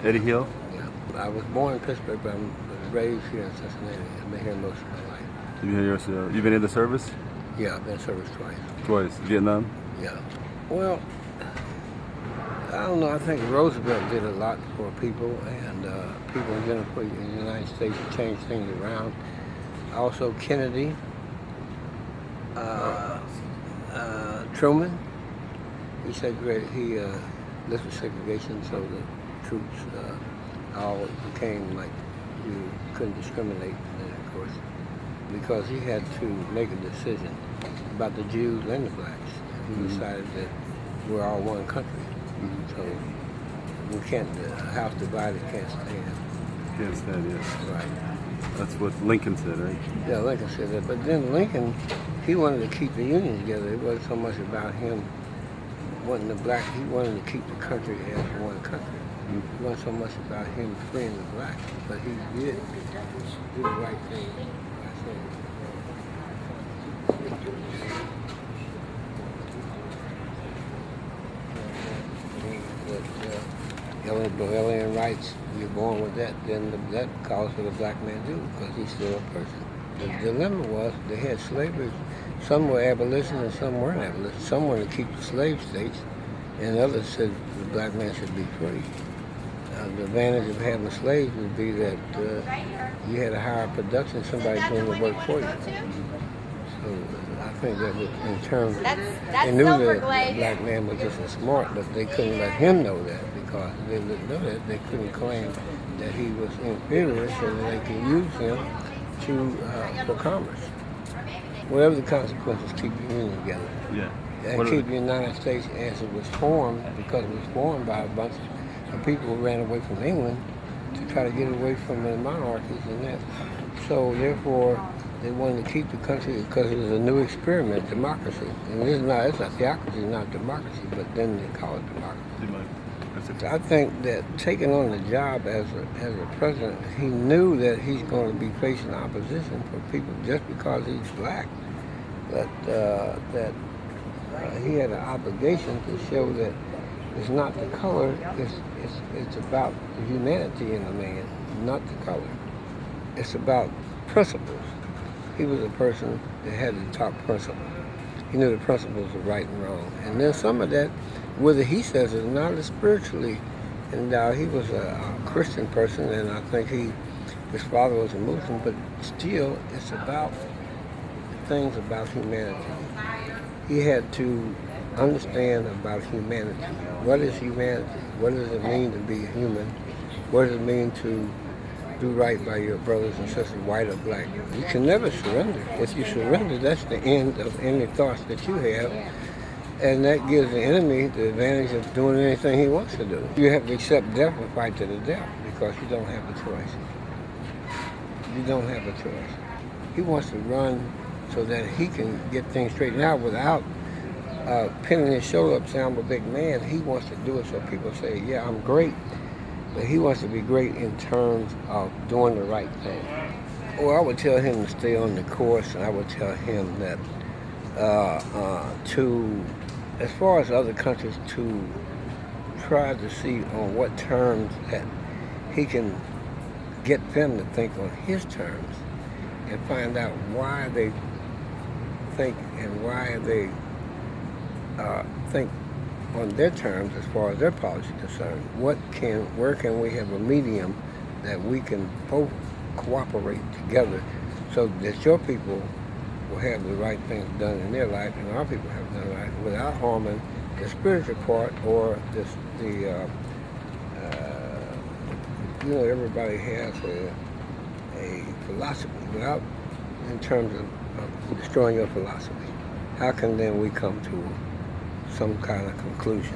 Eddie Hill? Yeah. I was born in Pittsburgh, but I was raised here in Cincinnati. I've been here most of my life. You've been in the service? Yeah, I've been in service twice. Twice. Vietnam? Yeah. Well, I don't know. I think Roosevelt did a lot for people and people in general in the United States to change things around. Also, Kennedy, Truman. He segregated. He lifted segregation, so the troops all became like you couldn't discriminate. And of course, because he had to make a decision about the Jews and the blacks. He decided that we're all one country. So we can't, a house divided can't stand. Can't stand, yes. Right. That's what Lincoln said, right? Yeah, Lincoln said that. But then Lincoln, he wanted to keep the Union together. It wasn't so much about him wanting the black, he wanted to keep the country as one country. It wasn't so much about him freeing the blacks, but he did do the right thing by saying, alien rights, you're born with that, then that calls for the black man too, because he's still a person. The dilemma was they had slavery, some were abolitionists and some weren't abolitionists. Some wanted to keep the slave states, and others said the black man should be free. The advantage of having slaves would be that you had a higher production, somebody doing the work for you. So I think that in terms, they knew that the black man was just as smart, but they couldn't let him know that, because if they didn't know that, they couldn't claim that he was inferior so that they could use him for commerce. Whatever the consequences, keep the Union together. Yeah. And keep the United States as it was formed, because it was formed by a bunch of people who ran away from England to try to get away from the monarchies and that. So therefore, they wanted to keep the country because it was a new experiment, democracy. And it's a theocracy, not democracy, but then they call it democracy. I think that taking on the job as a president, he knew that he's going to be facing opposition from people just because he's black. But that he had an obligation to show that it's not the color, it's about the humanity in the man, not the color. It's about principles. He was a person that had to talk principles. He knew the principles of right and wrong. And then some of that, whether he says it or not, is spiritually. And he was a Christian person, and I think his father was a Muslim, but still, it's about things about humanity. He had to understand about humanity. What is humanity? What does it mean to be human? What does it mean to do right by your brothers and sisters, white or black? You can never surrender. If you surrender, that's the end of any thoughts that you have. And that gives the enemy the advantage of doing anything he wants to do. You have to accept death and fight to the death, because you don't have a choice. You don't have a choice. He wants to run so that he can get things straightened out without pinning his shoulder up saying, I'm a big man. He wants to do it so people say, yeah, I'm great. But he wants to be great in terms of doing the right thing. Well, I would tell him to stay on the course, and I would tell him that as far as other countries, to try to see on what terms that he can get them to think on his terms and find out why they think and why they think on their terms as far as their policy is concerned. Where can we have a medium that we can both cooperate together so that your people will have the right things done in their life and our people have done right without harming the spiritual part or everybody has a philosophy without in terms of destroying your philosophy. How can then we come to some kind of conclusion?